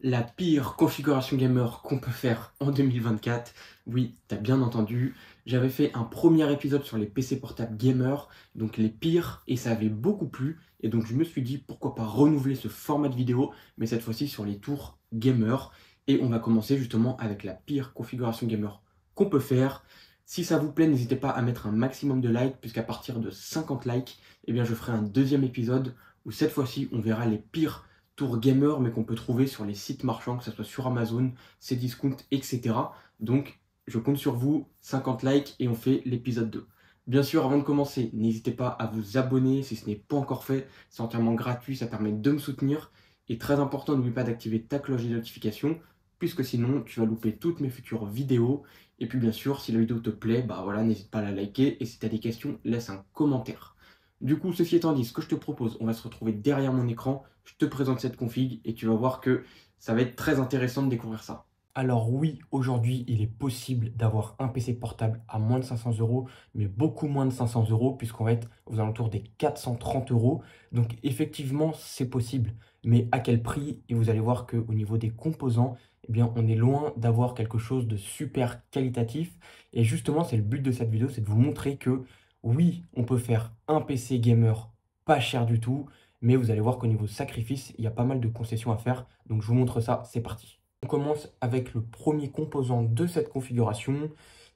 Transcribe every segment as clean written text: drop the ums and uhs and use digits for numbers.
La pire configuration gamer qu'on peut faire en 2024. Oui, t'as bien entendu. J'avais fait un premier épisode sur les PC portables gamer, donc les pires, et ça avait beaucoup plu. Et donc je me suis dit pourquoi pas renouveler ce format de vidéo, mais cette fois-ci sur les tours gamer. Et on va commencer justement avec la pire configuration gamer qu'on peut faire. Si ça vous plaît, n'hésitez pas à mettre un maximum de likes, puisqu'à partir de 50 likes, eh bien je ferai un deuxième épisode où cette fois-ci on verra les pires tour gamer, mais qu'on peut trouver sur les sites marchands, que ce soit sur Amazon, Cdiscount, etc. Donc, je compte sur vous, 50 likes et on fait l'épisode 2. Bien sûr, avant de commencer, n'hésitez pas à vous abonner si ce n'est pas encore fait. C'est entièrement gratuit, ça permet de me soutenir. Et très important, n'oublie pas d'activer ta cloche de notification, puisque sinon, tu vas louper toutes mes futures vidéos. Et puis, bien sûr, si la vidéo te plaît, bah voilà, n'hésite pas à la liker. Et si tu as des questions, laisse un commentaire. Du coup, ceci étant dit, ce que je te propose, on va se retrouver derrière mon écran, je te présente cette config et tu vas voir que ça va être très intéressant de découvrir ça. Alors oui, aujourd'hui, il est possible d'avoir un PC portable à moins de 500 euros, mais beaucoup moins de 500 euros, puisqu'on va être aux alentours des 430 euros. Donc effectivement, c'est possible. Mais à quel prix? Et vous allez voir qu'au niveau des composants, eh bien, on est loin d'avoir quelque chose de super qualitatif. Et justement, c'est le but de cette vidéo, c'est de vous montrer que oui, on peut faire un PC gamer pas cher du tout, mais vous allez voir qu'au niveau sacrifice, il y a pas mal de concessions à faire. Donc je vous montre ça, c'est parti. On commence avec le premier composant de cette configuration,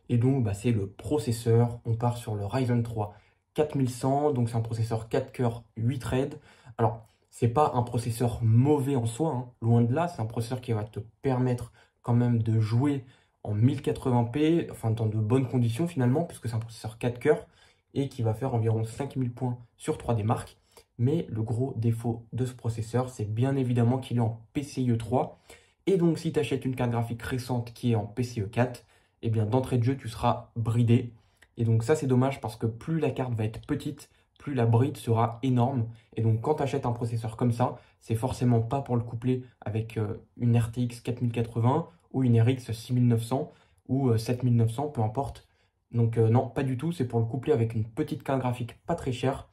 et donc bah, c'est le processeur. On part sur le Ryzen 3 4100, donc c'est un processeur 4 cœurs 8 threads. Alors, c'est pas un processeur mauvais en soi, hein, loin de là, c'est un processeur qui va te permettre quand même de jouer en 1080p, enfin dans de bonnes conditions finalement, puisque c'est un processeur 4 cœurs, et qui va faire environ 5000 points sur 3D Mark. Mais le gros défaut de ce processeur, c'est bien évidemment qu'il est en PCIe 3. Et donc, si tu achètes une carte graphique récente qui est en PCIe 4, eh bien, d'entrée de jeu, tu seras bridé. Et donc, ça, c'est dommage parce que plus la carte va être petite, plus la bride sera énorme. Et donc, quand tu achètes un processeur comme ça, c'est forcément pas pour le coupler avec une RTX 4080 ou une RX 6900 ou 7900, peu importe. Donc, non, pas du tout. C'est pour le coupler avec une petite carte graphique pas très chère.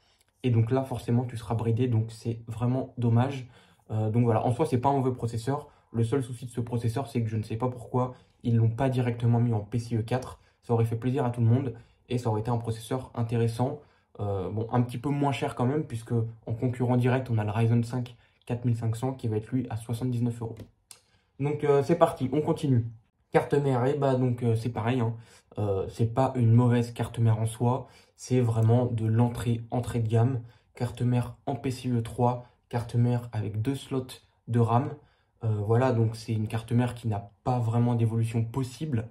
Et donc là, forcément, tu seras bridé. Donc, c'est vraiment dommage. Donc voilà, en soi, c'est pas un mauvais processeur. Le seul souci de ce processeur, c'est que je ne sais pas pourquoi ils ne l'ont pas directement mis en PCIe 4. Ça aurait fait plaisir à tout le monde et ça aurait été un processeur intéressant. Bon, un petit peu moins cher quand même, puisque en concurrent direct, on a le Ryzen 5 4500 qui va être lui à 79 euros. Donc c'est parti, on continue. Carte mère, et bah donc c'est pareil, hein. C'est pas une mauvaise carte mère en soi, c'est vraiment de entrée de gamme. Carte mère en PCIe 3, carte mère avec 2 slots de RAM. Voilà, donc c'est une carte mère qui n'a pas vraiment d'évolution possible,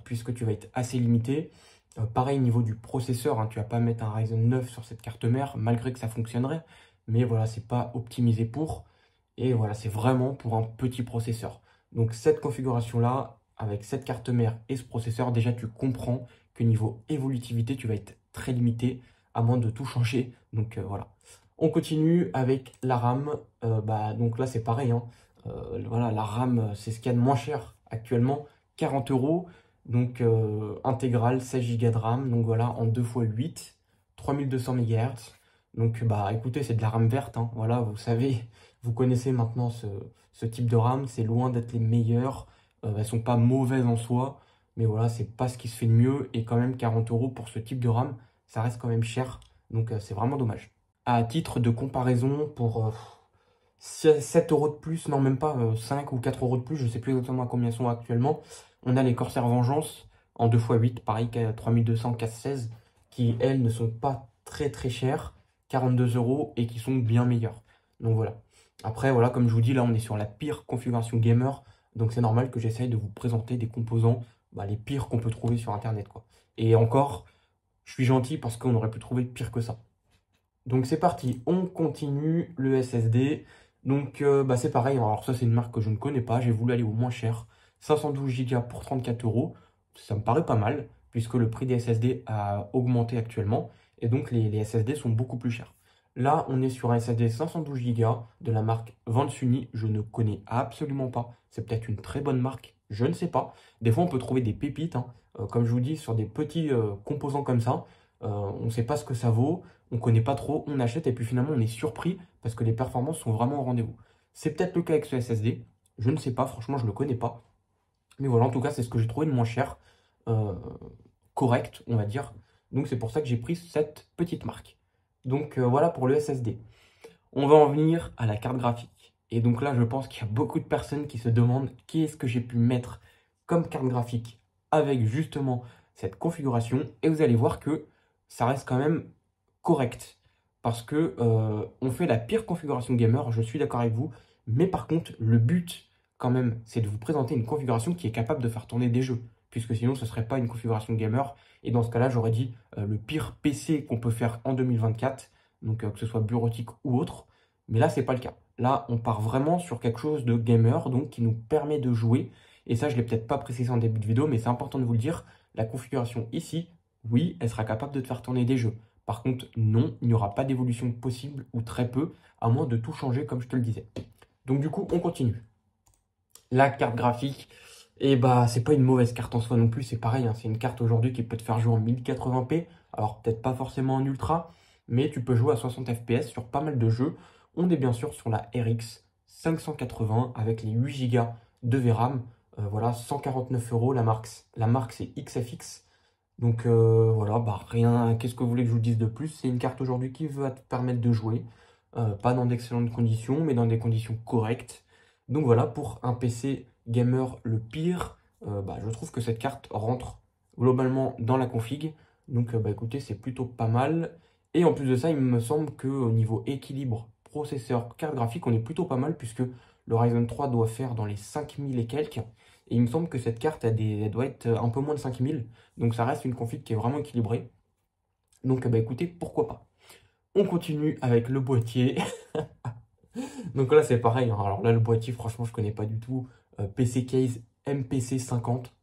puisque tu vas être assez limité. Pareil, au niveau du processeur, hein, tu vas pas mettre un Ryzen 9 sur cette carte mère, malgré que ça fonctionnerait. Mais voilà, c'est pas optimisé pour. Et voilà, c'est vraiment pour un petit processeur. Donc cette configuration-là, avec cette carte mère et ce processeur, déjà tu comprends que niveau évolutivité, tu vas être très limité, à moins de tout changer. Donc voilà. On continue avec la RAM. Donc là, c'est pareil, hein. Voilà, la RAM, c'est ce qu'il y a de moins cher actuellement. 40 euros. Donc intégrale, 16 Go de RAM. Donc voilà, en 2 x 8, 3200 MHz. Donc bah écoutez, c'est de la RAM verte, hein. Voilà, vous savez, vous connaissez maintenant ce type de RAM. C'est loin d'être les meilleures. Elles sont pas mauvaises en soi. Mais voilà, c'est pas ce qui se fait de mieux. Et quand même, 40 euros pour ce type de RAM, ça reste quand même cher. Donc c'est vraiment dommage. À titre de comparaison, pour 7 euros de plus, non même pas 5 ou 4 euros de plus, je sais plus exactement à combien ils sont actuellement, on a les Corsair Vengeance en 2 x 8, pareil qu'à 3200, casse 16, qui elles ne sont pas très très chères, 42 euros, et qui sont bien meilleures. Donc voilà. Après, voilà, comme je vous dis, là on est sur la pire configuration gamer, donc c'est normal que j'essaye de vous présenter des composants, les pires qu'on peut trouver sur internet, quoi. Et encore, je suis gentil parce qu'on aurait pu trouver pire que ça. Donc c'est parti, on continue le SSD. Donc c'est pareil, alors ça c'est une marque que je ne connais pas, j'ai voulu aller au moins cher. 512 Go pour 34 euros, ça me paraît pas mal, puisque le prix des SSD a augmenté actuellement, et donc les SSD sont beaucoup plus chers. Là, on est sur un SSD 512 Go de la marque Vansuni, je ne connais absolument pas. C'est peut-être une très bonne marque, je ne sais pas. Des fois, on peut trouver des pépites, hein, comme je vous dis, sur des petits composants comme ça. On ne sait pas ce que ça vaut, on connaît pas trop, on achète et puis finalement on est surpris parce que les performances sont vraiment au rendez-vous. C'est peut-être le cas avec ce SSD. Je ne sais pas, franchement, je ne le connais pas. Mais voilà, en tout cas, c'est ce que j'ai trouvé de moins cher, euh, correct, on va dire. Donc c'est pour ça que j'ai pris cette petite marque. Donc voilà pour le SSD. On va en venir à la carte graphique. Et donc là, je pense qu'il y a beaucoup de personnes qui se demandent qu'est-ce que j'ai pu mettre comme carte graphique avec justement cette configuration. Et vous allez voir que ça reste quand même correct. Parce que on fait la pire configuration gamer, je suis d'accord avec vous. Mais par contre, le but quand même, c'est de vous présenter une configuration qui est capable de faire tourner des jeux. Puisque sinon, ce ne serait pas une configuration gamer. Et dans ce cas-là, j'aurais dit le pire PC qu'on peut faire en 2024. Donc que ce soit bureautique ou autre. Mais là, c'est pas le cas. Là, on part vraiment sur quelque chose de gamer, donc qui nous permet de jouer. Et ça, je ne l'ai peut-être pas précisé en début de vidéo, mais c'est important de vous le dire. La configuration ici, oui, elle sera capable de te faire tourner des jeux. Par contre, non, il n'y aura pas d'évolution possible, ou très peu, à moins de tout changer, comme je te le disais. Donc du coup, on continue. La carte graphique, et bah, c'est pas une mauvaise carte en soi non plus, c'est pareil, hein, c'est une carte aujourd'hui qui peut te faire jouer en 1080p, alors peut-être pas forcément en ultra, mais tu peux jouer à 60 fps sur pas mal de jeux. On est bien sûr sur la RX 580 avec les 8 Go de VRAM, voilà, 149 euros, la marque c'est XFX. Donc voilà, bah rien, qu'est-ce que vous voulez que je vous dise de plus? C'est une carte aujourd'hui qui va te permettre de jouer, pas dans d'excellentes conditions, mais dans des conditions correctes. Donc voilà, pour un PC gamer le pire, bah, je trouve que cette carte rentre globalement dans la config. Donc bah, écoutez, c'est plutôt pas mal. Et en plus de ça, il me semble qu'au niveau équilibre processeur, carte graphique, on est plutôt pas mal puisque le Ryzen 3 doit faire dans les 5000 et quelques. Et il me semble que cette carte, elle doit être un peu moins de 5000. Donc ça reste une config qui est vraiment équilibrée. Donc bah écoutez, pourquoi pas. On continue avec le boîtier. Donc là c'est pareil, hein. Alors là le boîtier franchement je connais pas du tout. PC Case MPC 50,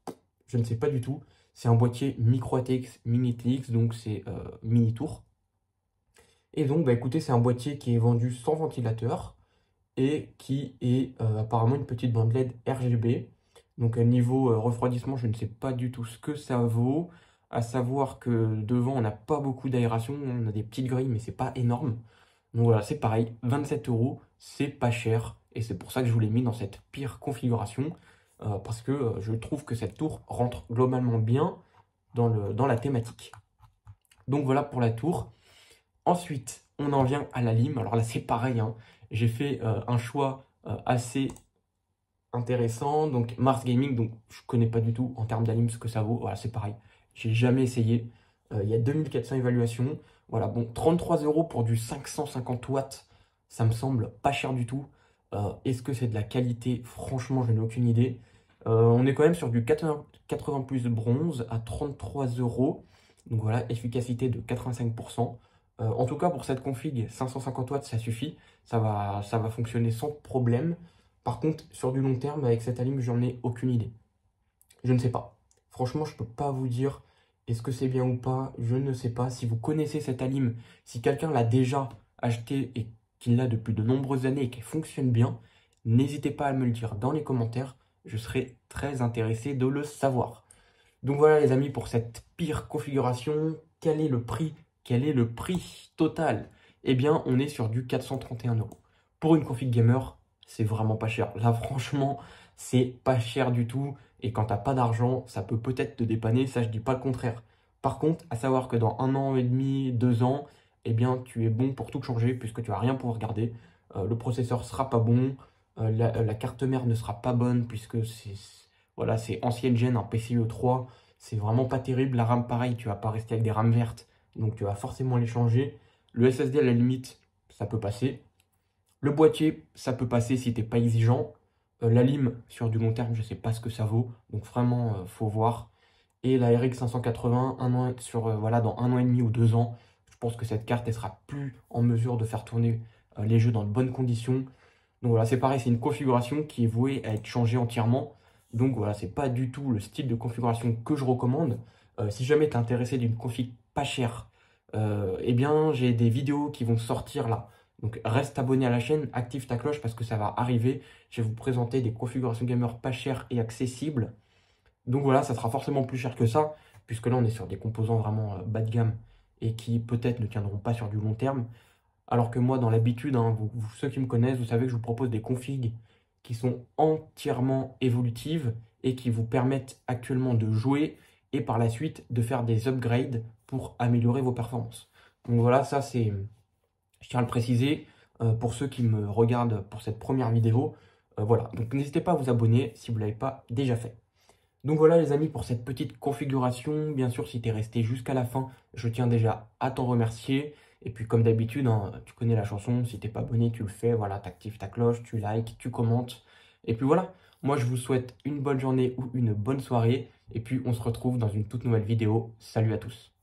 je ne sais pas du tout. C'est un boîtier micro ATX mini TX, donc c'est mini tour. Et donc bah écoutez, c'est un boîtier qui est vendu sans ventilateur et qui est apparemment une petite bande LED RGB. Donc niveau refroidissement, je ne sais pas du tout ce que ça vaut. À savoir que devant, on n'a pas beaucoup d'aération, on a des petites grilles, mais c'est pas énorme. Donc voilà, c'est pareil, 27 euros, c'est pas cher. Et c'est pour ça que je vous l'ai mis dans cette pire configuration. Parce que je trouve que cette tour rentre globalement bien dans la thématique. Donc voilà pour la tour. Ensuite, on en vient à la lime. Alors là, c'est pareil, hein. J'ai fait un choix assez intéressant. Donc, Mars Gaming, donc je connais pas du tout en termes d'alim ce que ça vaut. Voilà, c'est pareil. J'ai jamais essayé. Il y a 2400 évaluations. Voilà, bon, 33 euros pour du 550 watts, ça me semble pas cher du tout. Est-ce que c'est de la qualité? Franchement, je n'ai aucune idée. On est quand même sur du 80 plus bronze à 33 euros. Donc voilà, efficacité de 85%. En tout cas, pour cette config, 550 watts, ça suffit. Ça va fonctionner sans problème. Par contre, sur du long terme, avec cette alim, j'en ai aucune idée. Je ne sais pas. Franchement, je ne peux pas vous dire est-ce que c'est bien ou pas. Je ne sais pas. Si vous connaissez cette alim, si quelqu'un l'a déjà acheté et qu'il l'a depuis de nombreuses années et qu'elle fonctionne bien, n'hésitez pas à me le dire dans les commentaires. Je serai très intéressé de le savoir. Donc voilà les amis pour cette pire configuration. Quel est le prix? Quel est le prix total? Eh bien, on est sur du 431 euros. Pour une config gamer, c'est vraiment pas cher. Là, franchement, c'est pas cher du tout. Et quand t'as pas d'argent, ça peut peut-être te dépanner. Ça, je dis pas le contraire. Par contre, à savoir que dans 1 an et demi, 2 ans, eh bien, tu es bon pour tout changer puisque tu vas rien pouvoir garder. Le processeur sera pas bon. La carte mère ne sera pas bonne puisque voilà, c'est ancienne gen, un PCIe 3. C'est vraiment pas terrible. La RAM, pareil, tu vas pas rester avec des rames vertes. Donc, tu vas forcément les changer. Le SSD, à la limite, ça peut passer. Le boîtier, ça peut passer si t'es pas exigeant. La lime, sur du long terme, je sais pas ce que ça vaut. Donc, vraiment, faut voir. Et la RX 580, voilà, dans 1 an et demi ou 2 ans, je pense que cette carte, elle sera plus en mesure de faire tourner les jeux dans de bonnes conditions. Donc voilà, c'est pareil, c'est une configuration qui est vouée à être changée entièrement. Donc voilà, c'est pas du tout le style de configuration que je recommande. Si jamais tu es intéressé d'une config pas chère, eh bien j'ai des vidéos qui vont sortir là. Donc reste abonné à la chaîne, active ta cloche parce que ça va arriver. Je vais vous présenter des configurations gamer pas chères et accessibles. Donc voilà, ça sera forcément plus cher que ça, puisque là on est sur des composants vraiment bas de gamme et qui peut-être ne tiendront pas sur du long terme. Alors que moi, dans l'habitude, hein, ceux qui me connaissent, vous savez que je vous propose des configs qui sont entièrement évolutives et qui vous permettent actuellement de jouer et par la suite de faire des upgrades pour améliorer vos performances. Donc voilà, ça c'est, je tiens à le préciser pour ceux qui me regardent pour cette première vidéo. Voilà, donc n'hésitez pas à vous abonner si vous ne l'avez pas déjà fait. Donc voilà les amis pour cette petite configuration. Bien sûr, si tu es resté jusqu'à la fin, je tiens déjà à t'en remercier. Et puis comme d'habitude, hein, tu connais la chanson, si t'es pas abonné, tu le fais. Voilà, tu actives ta cloche, tu likes, tu commentes. Et puis voilà, moi je vous souhaite une bonne journée ou une bonne soirée. Et puis on se retrouve dans une toute nouvelle vidéo. Salut à tous.